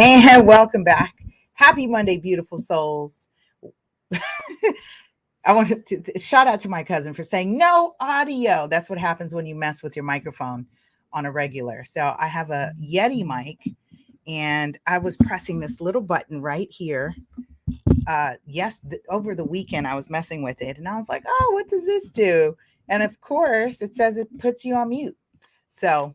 And welcome back. Happy Monday, beautiful souls. I want to shout out to my cousin for saying no audio. That's what happens when you mess with your microphone on a regular. So I have a Yeti mic and I was pressing this little button right here. Over the weekend I was messing with it and I was like, oh, what does this do? And of course, it says it puts you on mute. So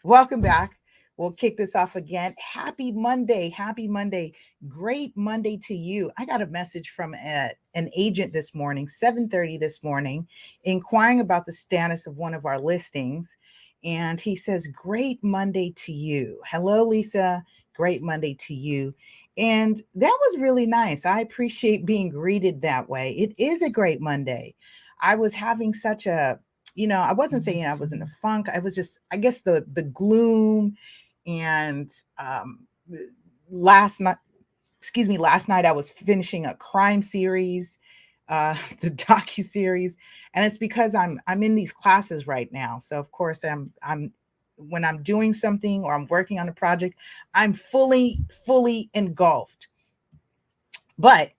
welcome back. We'll kick this off again. Happy Monday. Happy Monday. Great Monday to you. I got a message from an agent this morning, 7:30 this morning, inquiring about the status of one of our listings. And he says, great Monday to you. Hello, Lisa. Great Monday to you. And that was really nice. I appreciate being greeted that way. It is a great Monday. I was having such a I wasn't saying I was in a funk. I was just, I guess, the gloom and last night, last night I was finishing a crime series, the docu series, and it's because I'm in these classes right now. So of course I'm when I'm doing something or I'm working on a project, I'm fully engulfed. But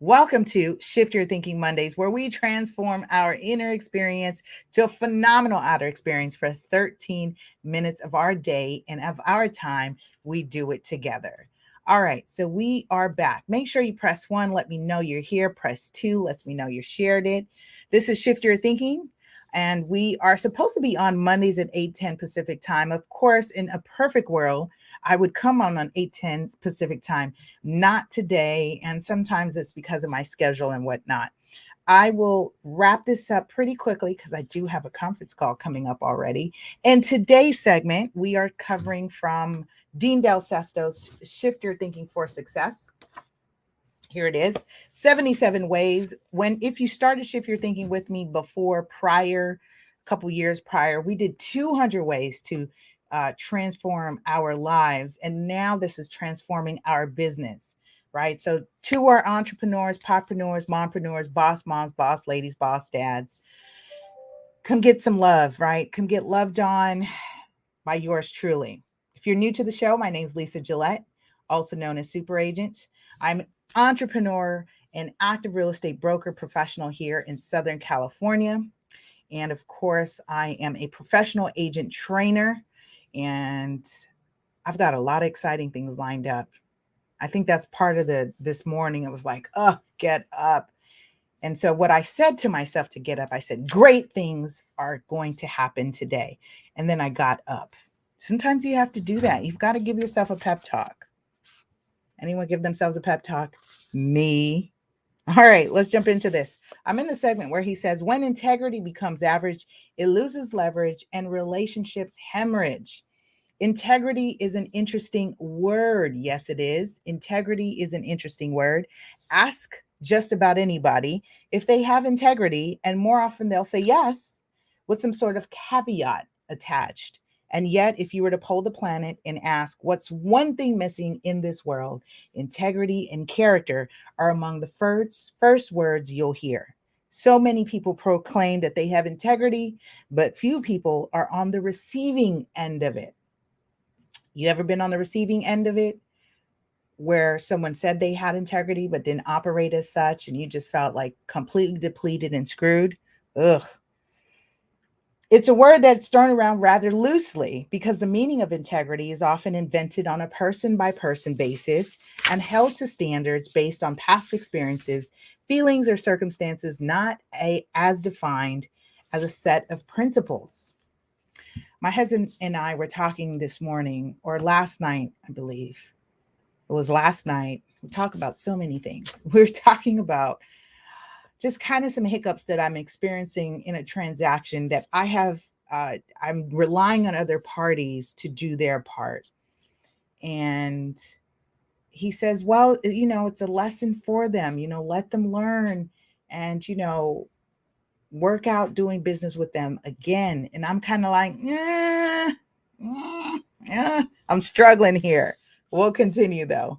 welcome to Shift Your Thinking Mondays, where we transform our inner experience to a phenomenal outer experience for 13 minutes of our day and of our time. We do it together. All right, so we are back. Make sure you press 1, let me know you're here. Press 2, lets me know you shared it. This is Shift Your Thinking, and we are supposed to be on Mondays at 8:10 Pacific time. Of course, in a perfect world, I would come on 8:10 Pacific time. Not today, and sometimes it's because of my schedule and whatnot. I will wrap this up pretty quickly because I do have a conference call coming up already. In today's segment, we are covering from Dean Del Sesto's Shift Your Thinking for Success. Here it is, 77 ways. If you started Shift Your Thinking with me a couple years prior, we did 200 ways to transform our lives. And now this is transforming our business, right? So to our entrepreneurs, podpreneurs, mompreneurs, boss moms, boss ladies, boss dads, come get some love, right? Come get loved on by yours truly. If you're new to the show, my name is Lisa Gillett, also known as Super Agent. I'm an entrepreneur and active real estate broker professional here in Southern California. And of course, I am a professional agent trainer, and I've got a lot of exciting things lined up. I think that's part of this morning. It was like, oh, get up. And so what I said to myself to get up, I said, great things are going to happen today. And then I got up. Sometimes you have to do that. You've got to give yourself a pep talk. Anyone give themselves a pep talk? Me. All right, let's jump into this. I'm in the segment where he says, when integrity becomes average, it loses leverage and relationships hemorrhage. Integrity is an interesting word. Yes, it is. Integrity is an interesting word. Ask just about anybody if they have integrity, and more often they'll say yes, with some sort of caveat attached. And yet, if you were to poll the planet and ask what's one thing missing in this world, integrity and character are among the first words you'll hear. So many people proclaim that they have integrity, but few people are on the receiving end of it. You ever been on the receiving end of it where someone said they had integrity but didn't operate as such and you just felt like completely depleted and screwed? Ugh. It's a word that's thrown around rather loosely because the meaning of integrity is often invented on a person by person basis and held to standards based on past experiences, feelings, or circumstances, not as defined as a set of principles. My husband and I were talking this morning, or last night, I believe. It was last night. We talk about so many things. We're talking about just kind of some hiccups that I'm experiencing in a transaction that I'm relying on other parties to do their part. And he says, well, it's a lesson for them, let them learn and, work out doing business with them again. And I'm kind of like, I'm struggling here. We'll continue though.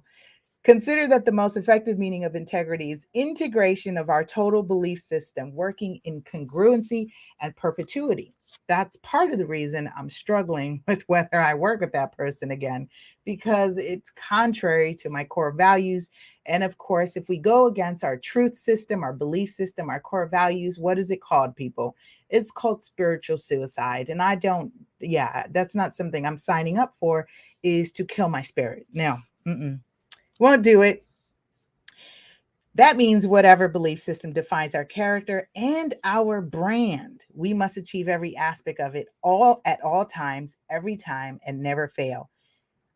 Consider that the most effective meaning of integrity is integration of our total belief system, working in congruency and perpetuity. That's part of the reason I'm struggling with whether I work with that person again, because it's contrary to my core values. And of course, if we go against our truth system, our belief system, our core values, what is it called, people? It's called spiritual suicide. And I don't, yeah, that's not something I'm signing up for, is to kill my spirit. No, won't do it. That means whatever belief system defines our character and our brand, we must achieve every aspect of it all at all times, every time, and never fail.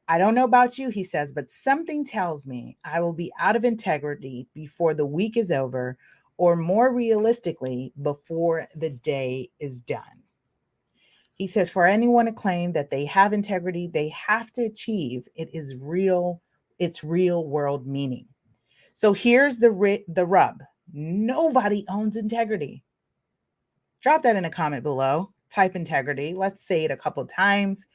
I don't know about you, he says, but something tells me I will be out of integrity before the week is over, or more realistically, before the day is done. He says, for anyone to claim that they have integrity, they have to achieve its real world meaning. So here's the rub. Nobody owns integrity. Drop that in a comment below. Type integrity. Let's say it a couple times.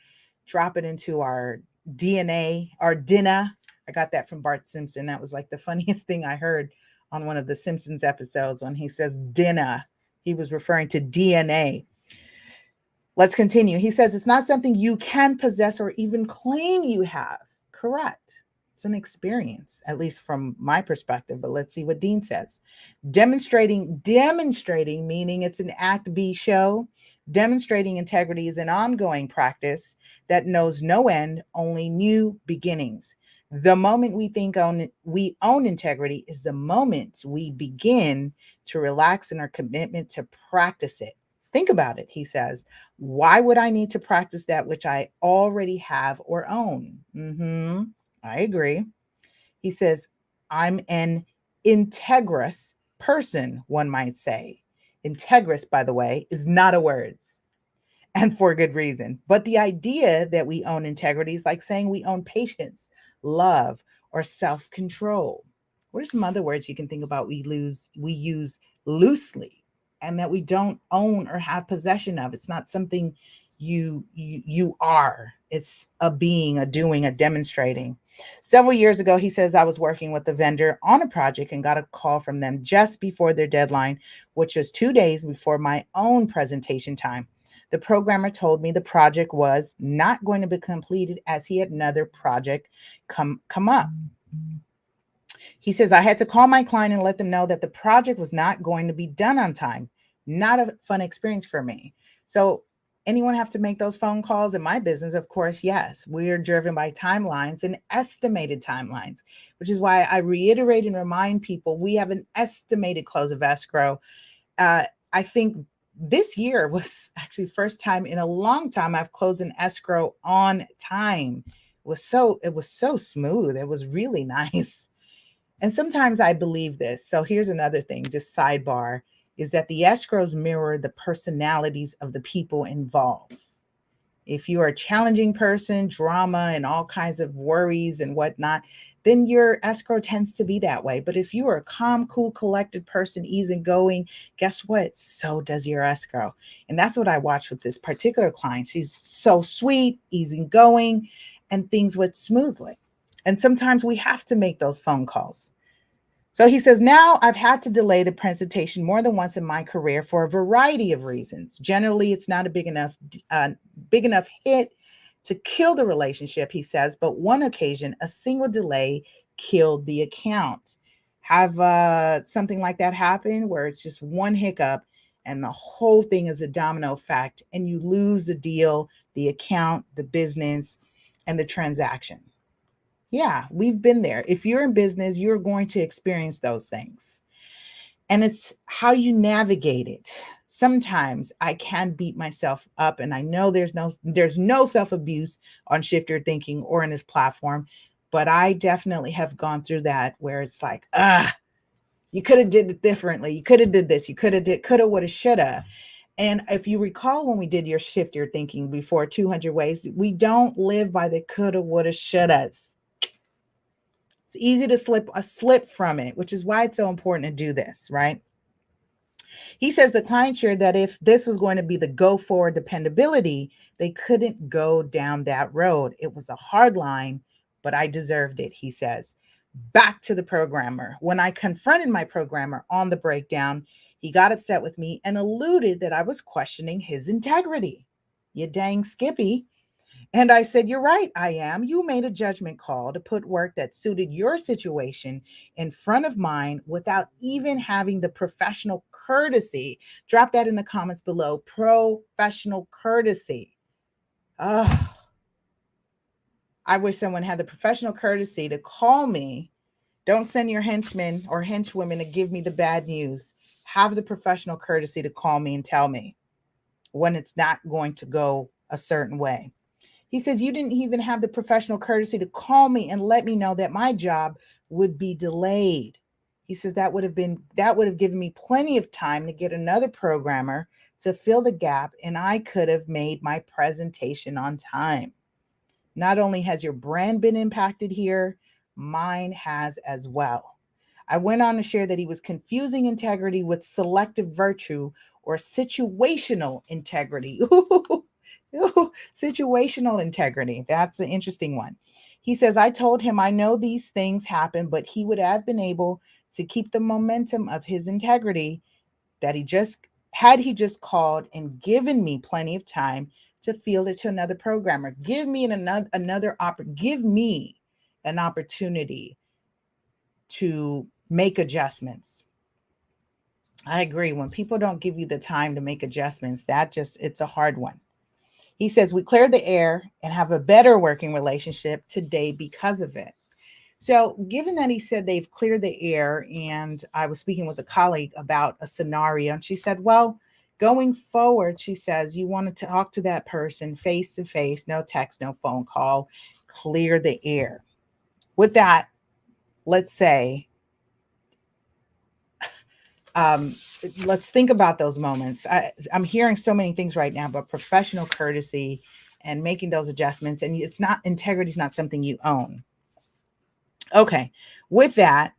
Drop it into our DNA, our dinner. I got that from Bart Simpson. That was like the funniest thing I heard on one of the Simpsons episodes when he says dinner. He was referring to DNA. Let's continue. He says it's not something you can possess or even claim you have. Correct. It's an experience, at least from my perspective. But let's see what Dean says. Demonstrating, meaning it's an act B show. Demonstrating integrity is an ongoing practice that knows no end, only new beginnings. The moment we own integrity is the moment we begin to relax in our commitment to practice it. Think about it, he says. Why would I need to practice that which I already have or own? I agree. He says, I'm an integrous person, one might say. Integrous, by the way, is not a word, and for good reason. But the idea that we own integrity is like saying we own patience, love, or self-control. What are some other words you can think about we use loosely and that we don't own or have possession of? It's not something you are. It's a being, a doing, a demonstrating. Several years ago, he says, I was working with a vendor on a project and got a call from them just before their deadline, which was 2 days before my own presentation time. The programmer told me the project was not going to be completed as he had another project come up. He says, I had to call my client and let them know that the project was not going to be done on time. Not a fun experience for me. So anyone have to make those phone calls in my business? Of course, yes. We're driven by timelines and estimated timelines, which is why I reiterate and remind people we have an estimated close of escrow. I think this year was actually first time in a long time I've closed an escrow on time. It was so smooth. It was really nice. And sometimes I believe this. So here's another thing, just sidebar, is that the escrows mirror the personalities of the people involved. If you are a challenging person, drama and all kinds of worries and whatnot, then your escrow tends to be that way. But if you are a calm, cool, collected person, easygoing, guess what? So does your escrow. And that's what I watched with this particular client. She's so sweet, easygoing, and things went smoothly. And sometimes we have to make those phone calls. So he says, now I've had to delay the presentation more than once in my career for a variety of reasons. Generally, it's not a big enough hit to kill the relationship, he says, but one occasion, a single delay killed the account. Have something like that happen where it's just one hiccup and the whole thing is a domino effect and you lose the deal, the account, the business, and the transaction. Yeah, we've been there. If you're in business, you're going to experience those things. And it's how you navigate it. Sometimes I can beat myself up, and I know there's no self-abuse on Shift Your Thinking or in this platform, but I definitely have gone through that where it's like, you could have did it differently. You could have did this. You could have, would have, should have. And if you recall when we did your Shift Your Thinking before, 200 ways, we don't live by the coulda, woulda, shouldas. It's easy to slip from it, which is why it's so important to do this, right? He says the client shared that if this was going to be the go forward dependability, they couldn't go down that road. It was a hard line, but I deserved it, he says. Back to the programmer. When I confronted my programmer on the breakdown, he got upset with me and alluded that I was questioning his integrity. You dang Skippy. And I said, "You're right, I am. You made a judgment call to put work that suited your situation in front of mine without even having the professional courtesy." Drop that in the comments below. Professional courtesy. Oh, I wish someone had the professional courtesy to call me. Don't send your henchmen or henchwomen to give me the bad news. Have the professional courtesy to call me and tell me when it's not going to go a certain way. He says, "You didn't even have the professional courtesy to call me and let me know that my job would be delayed." He says that would have given me plenty of time to get another programmer to fill the gap and I could have made my presentation on time. Not only has your brand been impacted here, mine has as well. I went on to share that he was confusing integrity with selective virtue or situational integrity. Ooh, situational integrity. That's an interesting one. He says, "I told him I know these things happen, but he would have been able to keep the momentum of his integrity that he just called and given me plenty of time to field it to another programmer. Give me an opportunity to make adjustments." I agree. When people don't give you the time to make adjustments, it's a hard one. He says, "We cleared the air and have a better working relationship today because of it." So, given that he said they've cleared the air, and I was speaking with a colleague about a scenario, and she said, "Well, going forward," she says, "you want to talk to that person face to face, no text, no phone call, clear the air." With that, let's say, um, let's think about those moments. I'm hearing so many things right now about professional courtesy and making those adjustments, and integrity is not something you own. Okay, with that,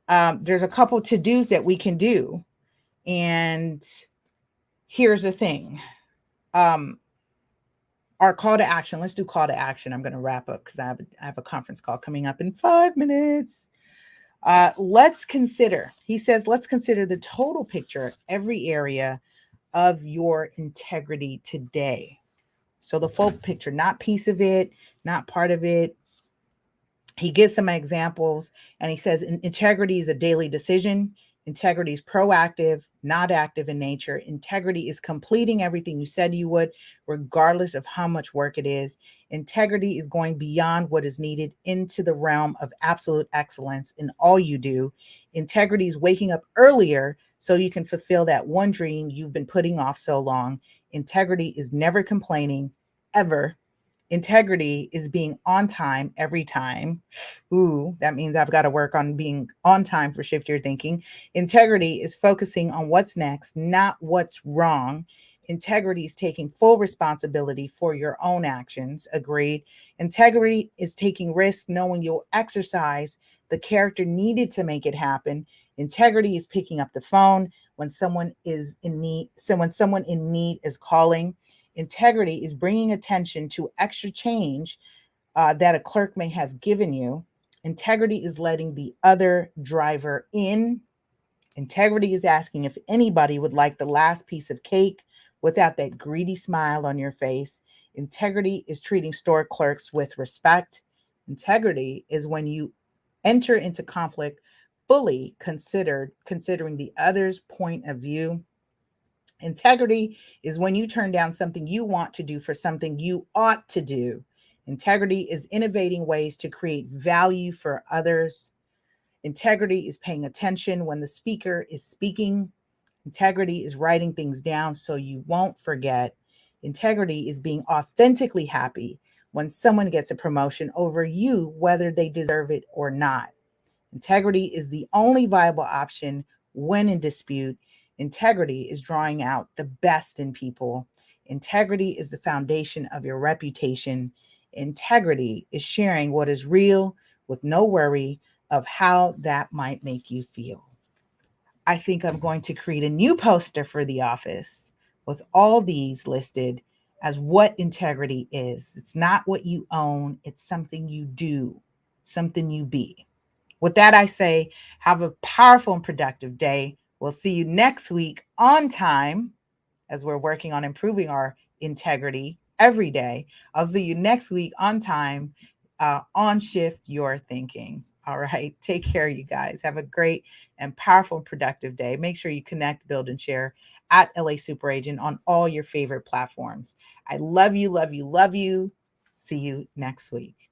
there's a couple to dos that we can do. And here's the thing, um, our call to action. Let's do call to action. I'm going to wrap up because I have a conference call coming up in 5 minutes. He says, let's consider the total picture, every area of your integrity today. So the full picture, not piece of it, not part of it. He gives some examples and he says, integrity is a daily decision. Integrity is proactive, not active in nature. Integrity is completing everything you said you would, regardless of how much work it is. Integrity is going beyond what is needed into the realm of absolute excellence in all you do. Integrity is waking up earlier so you can fulfill that one dream you've been putting off so long. Integrity is never complaining, ever. Integrity is being on time every time. Ooh, that means I've got to work on being on time for Shift Your Thinking. Integrity is focusing on what's next, not what's wrong. Integrity is taking full responsibility for your own actions. Agreed. Integrity is taking risks, knowing you'll exercise the character needed to make it happen. Integrity is picking up the phone when someone is in need, when someone in need is calling. Integrity is bringing attention to extra change that a clerk may have given you. Integrity is letting the other driver in. Integrity is asking if anybody would like the last piece of cake without that greedy smile on your face. Integrity is treating store clerks with respect. Integrity is when you enter into conflict fully considering the other's point of view. Integrity is when you turn down something you want to do for something you ought to do. Integrity is innovating ways to create value for others. Integrity is paying attention when the speaker is speaking. Integrity is writing things down so you won't forget. Integrity is being authentically happy when someone gets a promotion over you, whether they deserve it or not. Integrity is the only viable option when in dispute. Integrity is drawing out the best in people. Integrity is the foundation of your reputation. Integrity is sharing what is real with no worry of how that might make you feel. I think I'm going to create a new poster for the office with all these listed as what integrity is. It's not what you own, it's something you do, something you be. With that, I say, have a powerful and productive day. We'll see you next week on time as we're working on improving our integrity every day. I'll see you next week on time on Shift Your Thinking. All right. Take care, you guys. Have a great and powerful and productive day. Make sure you connect, build, and share at LA Super Agent on all your favorite platforms. I love you, love you, love you. See you next week.